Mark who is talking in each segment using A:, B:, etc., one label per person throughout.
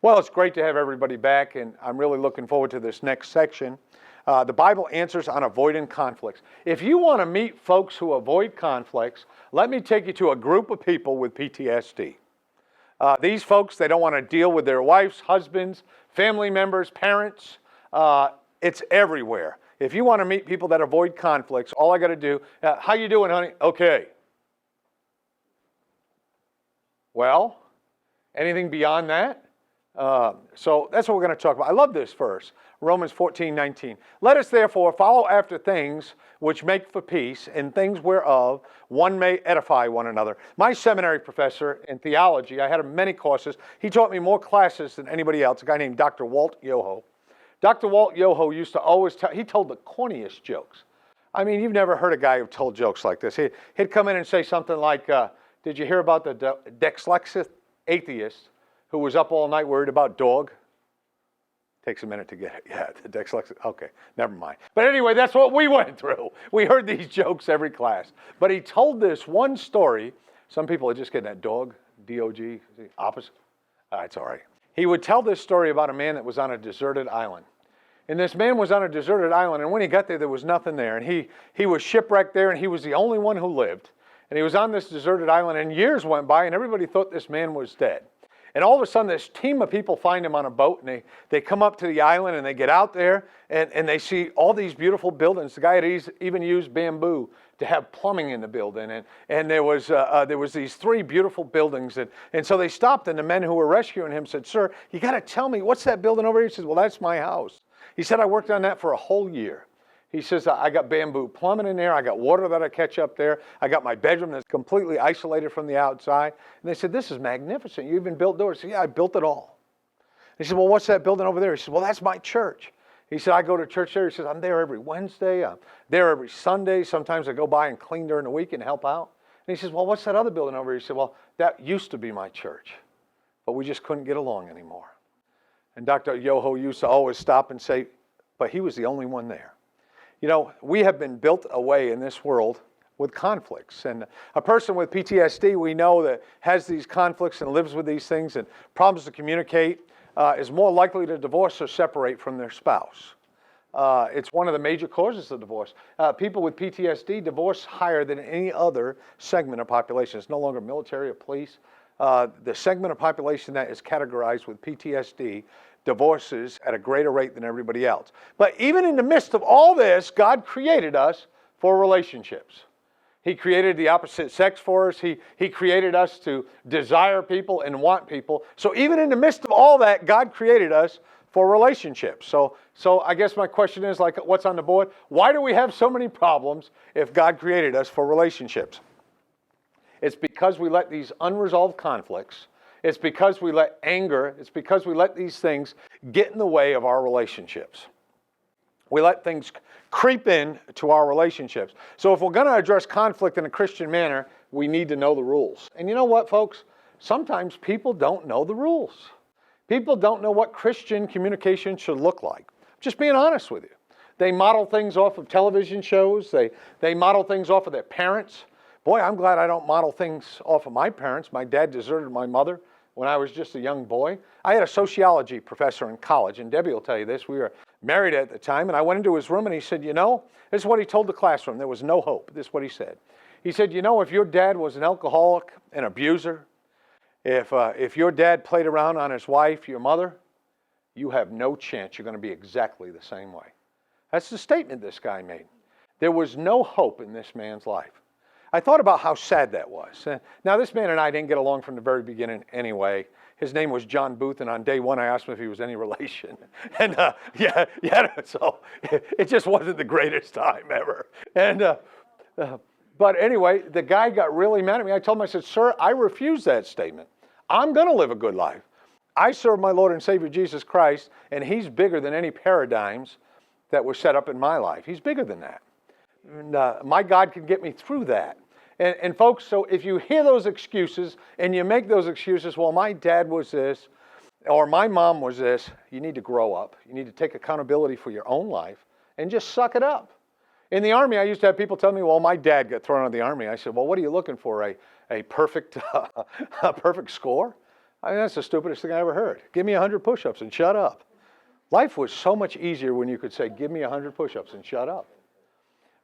A: Well, it's great to have everybody back, and I'm really looking forward to this next section. The Bible answers on avoiding conflicts. If you want to meet folks who avoid conflicts, let me take you to a group of people with PTSD. These folks, they don't want to deal with their wives, husbands, family members, parents. It's everywhere. If you want to meet people that avoid conflicts, all I got to do, how you doing, honey? Okay. Well, anything beyond that? So that's what we're going to talk about. I love this verse, Romans 14:19. Let us therefore follow after things which make for peace, and things whereof one may edify one another. My seminary professor in theology, I had many courses. He taught me more classes than anybody else, a guy named Dr. Walt Yoho. Dr. Walt Yoho used to always tell, he told the corniest jokes. I mean, you've never heard a guy who told jokes like this. He'd come in and say something like, did you hear about the dyslexic atheist who was up all night worried about dog? Takes a minute to get it. Yeah, the dyslexic. Okay, never mind. But anyway, that's what we went through. We heard these jokes every class. But he told this one story. Some people are just getting that dog, D-O-G, opposite. It's all right. He would tell this story about a man that was on a deserted island. And this man was on a deserted island, and when he got there was nothing there. And he was shipwrecked there, and he was the only one who lived. And he was on this deserted island, and years went by, and everybody thought this man was dead. And all of a sudden, this team of people find him on a boat, and they come up to the island, and they get out there, and they see all these beautiful buildings. The guy had even used bamboo to have plumbing in the building, and there was these three beautiful buildings, and so they stopped, and the men who were rescuing him said, "Sir, you got to tell me, what's that building over here?" He says, "Well, that's my house." He said, "I worked on that for a whole year." He says, "I got bamboo plumbing in there. I got water that I catch up there. I got my bedroom that's completely isolated from the outside." And they said, "This is magnificent. You even built doors." He said, "Yeah, I built it all." He said, "Well, what's that building over there?" He said, "Well, that's my church." He said, "I go to church there." He says, "I'm there every Wednesday. I'm there every Sunday. Sometimes I go by and clean during the week and help out." And he says, "Well, what's that other building over here?" He said, "Well, that used to be my church, but we just couldn't get along anymore." And Dr. Yoho used to always stop and say, "But he was the only one there." You know, we have been built away in this world with conflicts. And a person with PTSD, we know that has these conflicts and lives with these things and problems to communicate, is more likely to divorce or separate from their spouse. It's one of the major causes of divorce. People with PTSD divorce higher than any other segment of population. It's no longer military or police. The segment of population that is categorized with PTSD divorces at a greater rate than everybody else. But even in the midst of all this, God created us for relationships. He created the opposite sex for us. He created us to desire people and want people. So even in the midst of all that, God created us for relationships. So I guess my question is, like, what's on the board? Why do we have so many problems if God created us for relationships? It's because we let these unresolved conflicts, it's because we let anger, it's because we let these things get in the way of our relationships. We let things creep in to our relationships. So if we're going to address conflict in a Christian manner, we need to know the rules. And you know what, folks? Sometimes people don't know the rules. People don't know what Christian communication should look like. Just being honest with you. They model things off of television shows. They model things off of their parents. Boy, I'm glad I don't model things off of my parents. My dad deserted my mother when I was just a young boy. I had a sociology professor in college, and Debbie will tell you this. We were married at the time, and I went into his room, and he said, "You know," this is what he told the classroom. There was no hope. This is what he said. He said, "You know, if your dad was an alcoholic, an abuser, if your dad played around on his wife, your mother, you have no chance. You're going to be exactly the same way." That's the statement this guy made. There was no hope in this man's life. I thought about how sad that was. Now, this man and I didn't get along from the very beginning anyway. His name was John Booth, and on day one, I asked him if he was any relation. And so it just wasn't the greatest time ever. And but anyway, the guy got really mad at me. I told him, I said, "Sir, I refuse that statement. I'm going to live a good life. I serve my Lord and Savior Jesus Christ, and He's bigger than any paradigms that were set up in my life. He's bigger than that. And, my God can get me through that." And folks, so if you hear those excuses and you make those excuses, well, my dad was this, or my mom was this, you need to grow up. You need to take accountability for your own life and just suck it up. In the Army, I used to have people tell me, "Well, my dad got thrown out of the Army." I said, "Well, what are you looking for, a perfect, a perfect score?" I mean, that's the stupidest thing I ever heard. Give me 100 push-ups and shut up. Life was so much easier when you could say, give me 100 push-ups and shut up.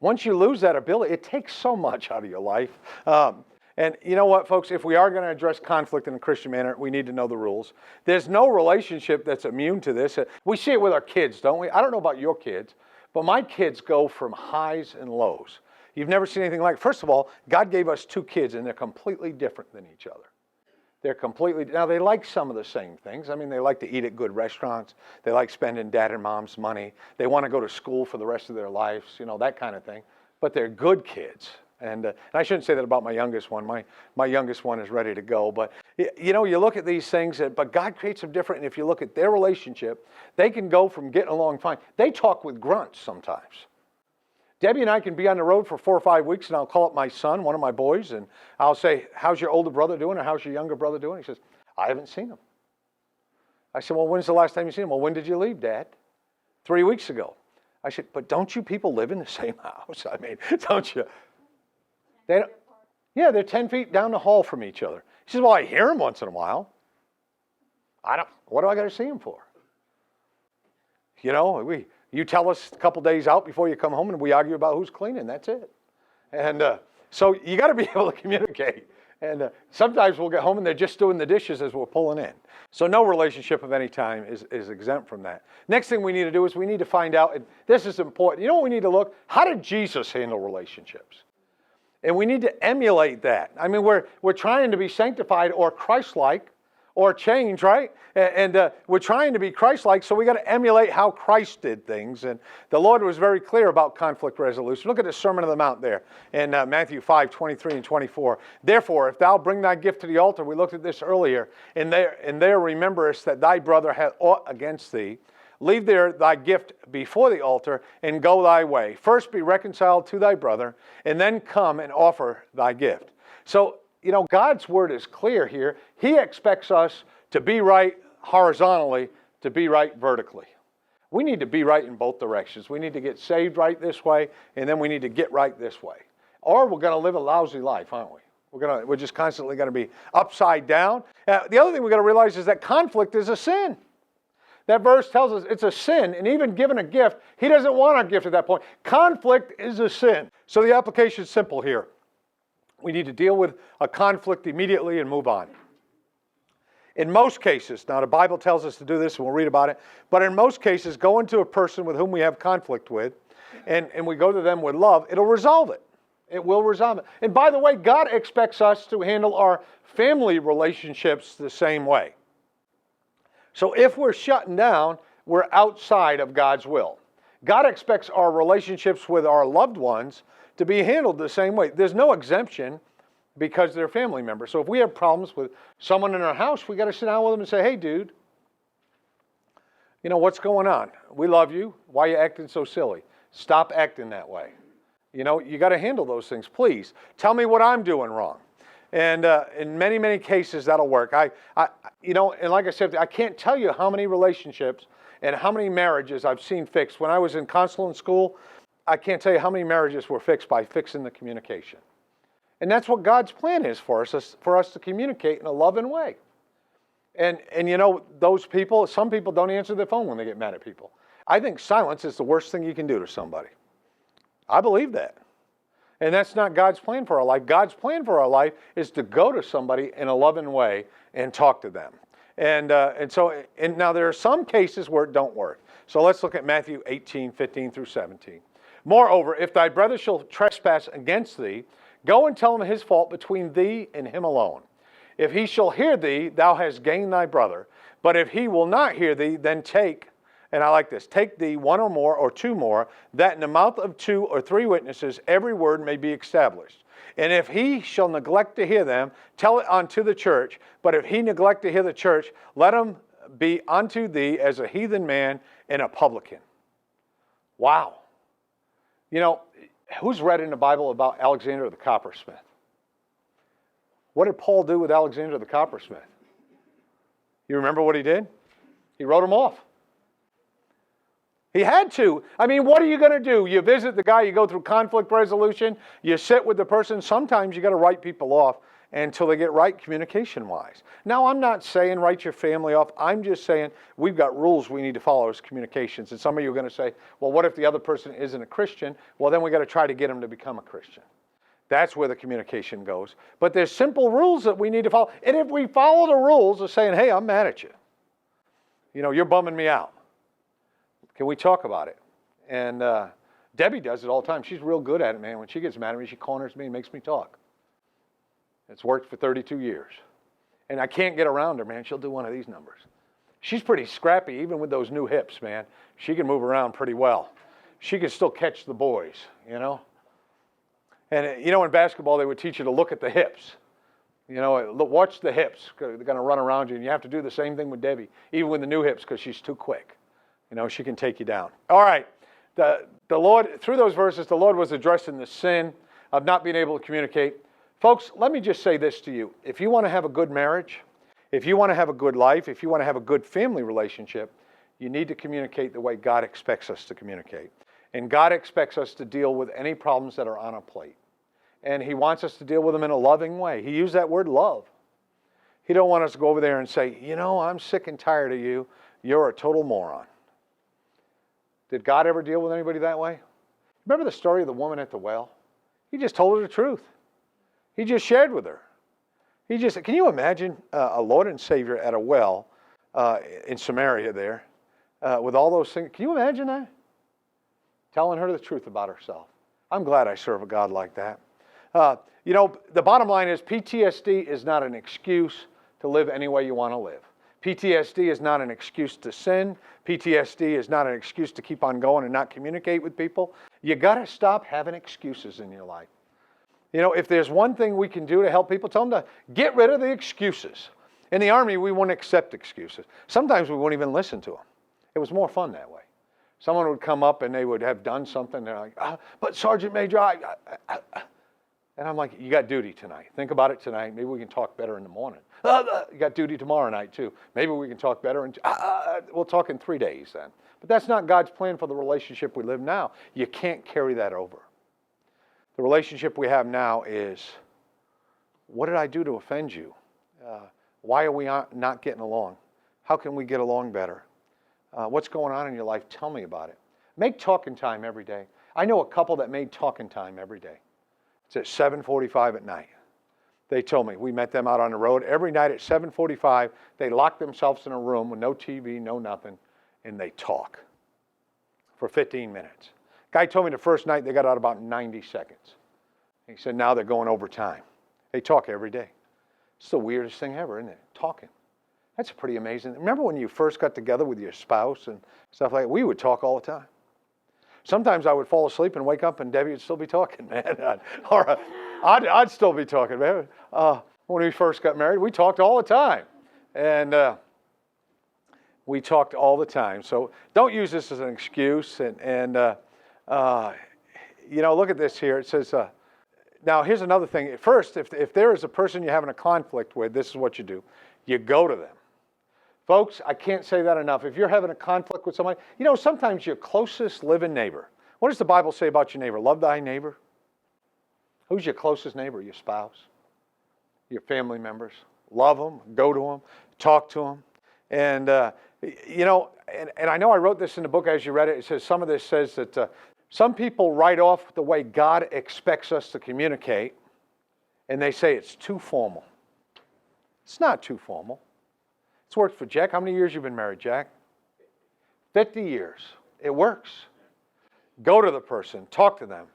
A: Once you lose that ability, it takes so much out of your life. And you know what, folks? If we are going to address conflict in a Christian manner, we need to know the rules. There's no relationship that's immune to this. We see it with our kids, don't we? I don't know about your kids, but my kids go from highs and lows. You've never seen anything like it. First of all, God gave us 2 kids, and they're completely different than each other. Now they like some of the same things. I mean, they like to eat at good restaurants. They like spending dad and mom's money. They want to go to school for the rest of their lives, that kind of thing. But they're good kids. And I shouldn't say that about my youngest one. My youngest one is ready to go. But, you look at these things, but God creates them different. And if you look at their relationship, they can go from getting along fine. They talk with grunts sometimes. Debbie and I can be on the road for 4 or 5 weeks, and I'll call up my son, one of my boys, and I'll say, how's your older brother doing, or how's your younger brother doing? He says, I haven't seen him. I said, well, when's the last time you seen him? Well, when did you leave, Dad? 3 weeks ago. I said, but don't you people live in the same house? I mean, don't you? They're 10 feet down the hall from each other. He says, well, I hear him once in a while. What do I got to see him for? You tell us a couple days out before you come home, and we argue about who's cleaning. That's it. And so you got to be able to communicate. And sometimes we'll get home, and they're just doing the dishes as we're pulling in. So no relationship of any time is exempt from that. Next thing we need to do is we need to find out, and this is important. You know what we need to look? How did Jesus handle relationships? And we need to emulate that. I mean, we're trying to be sanctified or Christ-like or change, right? And we're trying to be Christ-like, so we got to emulate how Christ did things. And the Lord was very clear about conflict resolution. Look at the Sermon on the Mount there in Matthew 5, 23 and 24. Therefore, if thou bring thy gift to the altar, we looked at this earlier, and there rememberest that thy brother hath aught against thee, leave there thy gift before the altar, and go thy way. First be reconciled to thy brother, and then come and offer thy gift. So, God's word is clear here. He expects us to be right horizontally, to be right vertically. We need to be right in both directions. We need to get saved right this way, and then we need to get right this way. Or we're going to live a lousy life, aren't we? We're just constantly going to be upside down. The other thing we've got to realize is that conflict is a sin. That verse tells us it's a sin, and even given a gift, he doesn't want our gift at that point. Conflict is a sin. So the application is simple here. We need to deal with a conflict immediately and move on. In most cases, now the Bible tells us to do this, and we'll read about it, but in most cases, go into a person with whom we have conflict with, and we go to them with love, it'll resolve it. It will resolve it. And by the way, God expects us to handle our family relationships the same way. So if we're shutting down, we're outside of God's will. God expects our relationships with our loved ones to be handled the same way. There's no exemption because they're family members. So if we have problems with someone in our house, we got to sit down with them and say, hey, dude, what's going on? We love you. Why are you acting so silly? Stop acting that way. You got to handle those things. Please tell me what I'm doing wrong. And in many, many cases, that'll work. And like I said, I can't tell you how many relationships and how many marriages I've seen fixed. When I was in counseling school, I can't tell you how many marriages were fixed by fixing the communication. And that's what God's plan is for us to communicate in a loving way. And those people, some people don't answer their phone when they get mad at people. I think silence is the worst thing you can do to somebody. I believe that. And that's not God's plan for our life. God's plan for our life is to go to somebody in a loving way and talk to them. And now there are some cases where it don't work. So let's look at Matthew 18, 15 through 17. Moreover, if thy brother shall trespass against thee, go and tell him his fault between thee and him alone. If he shall hear thee, thou hast gained thy brother. But if he will not hear thee, then take, and I like this, take thee one or more or two more, that in the mouth of 2 or 3 witnesses every word may be established. And if he shall neglect to hear them, tell it unto the church. But if he neglect to hear the church, let him be unto thee as a heathen man and a publican. Wow. Who's read in the Bible about Alexander the Coppersmith? What did Paul do with Alexander the Coppersmith? You remember what he did? He wrote him off. He had to. I mean, what are you going to do? You visit the guy, you go through conflict resolution, you sit with the person. Sometimes you got to write people off until they get right communication-wise. Now, I'm not saying write your family off. I'm just saying we've got rules we need to follow as communications. And some of you are going to say, well, what if the other person isn't a Christian? Well, then we got to try to get them to become a Christian. That's where the communication goes. But there's simple rules that we need to follow. And if we follow the rules of saying, hey, I'm mad at you. You know, you're bumming me out. Can we talk about it? And Debbie does it all the time. She's real good at it, man. When she gets mad at me, she corners me and makes me talk. It's worked for 32 years. And I can't get around her, man. She'll do one of these numbers. She's pretty scrappy, even with those new hips, man. She can move around pretty well. She can still catch the boys, you know. And, you know, in basketball, they would teach you to look at the hips. You know, watch the hips. They're going to run around you, and you have to do the same thing with Debbie, even with the new hips, because she's too quick. You know, she can take you down. All right. The Lord, through those verses, the Lord was addressing the sin of not being able to communicate. Folks, let me just say this to you. If you want to have a good marriage, if you want to have a good life, if you want to have a good family relationship, you need to communicate the way God expects us to communicate. And God expects us to deal with any problems that are on our plate. And He wants us to deal with them in a loving way. He used that word love. He don't want us to go over there and say, you know, I'm sick and tired of you. You're a total moron. Did God ever deal with anybody that way? Remember the story of the woman at the well? He just told her the truth. He just shared with her. Can you imagine a Lord and Savior at a well in Samaria there with all those things? Can you imagine that? Telling her the truth about herself. I'm glad I serve a God like that. You know, the bottom line is PTSD is not an excuse to live any way you want to live. PTSD is not an excuse to sin. PTSD is not an excuse to keep on going and not communicate with people. You got to stop having excuses in your life. You know, if there's one thing we can do to help people, tell them to get rid of the excuses. In the Army, we wouldn't accept excuses. Sometimes we wouldn't even listen to them. It was more fun that way. Someone would come up and they would have done something. They're like, but Sergeant Major, and I'm like, you got duty tonight. Think about it tonight. Maybe we can talk better in the morning. You got duty tomorrow night too. Maybe we can talk better. We'll talk in 3 days then. But that's not God's plan for the relationship we live now. You can't carry that over. The relationship we have now is, what did I do to offend you? Why are we not getting along? How can we get along better? What's going on in your life? Tell me about it. Make talking time every day. I know a couple that made talking time every day. It's at 7:45 at night. They told me, we met them out on the road. Every night at 7:45, they lock themselves in a room with no TV, no nothing, and they talk for 15 minutes. Guy told me the first night they got out about 90 seconds. He said now they're going over time. They talk every day. It's the weirdest thing ever, isn't it? Talking. That's pretty amazing. Remember when you first got together with your spouse and stuff like that? We would talk all the time. Sometimes I would fall asleep and wake up and Debbie would still be talking, man. Or I'd still be talking, man. When we first got married, we talked all the time. And we talked all the time. So don't use this as an excuse. And you know, look at this here. It says, now here's another thing. At first, if there is a person you're having a conflict with, this is what you do. You go to them. Folks, I can't say that enough. If you're having a conflict with somebody, you know, sometimes your closest living neighbor. What does the Bible say about your neighbor? Love thy neighbor. Who's your closest neighbor? Your spouse, your family members. Love them, go to them, talk to them. And, you know, and I know I wrote this in the book as you read it. It says, some of this says that some people write off the way God expects us to communicate, and they say it's too formal. It's not too formal. It's worked for Jack. How many years you been married, Jack? 50 years. It works. Go to the person, talk to them,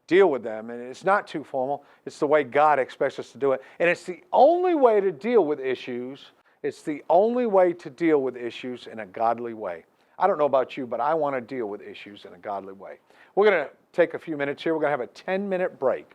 A: deal with them, and it's not too formal. It's the way God expects us to do it. And it's the only way to deal with issues. It's the only way to deal with issues in a godly way. I don't know about you, but I want to deal with issues in a godly way. We're going to take a few minutes here. We're going to have a 10-minute break.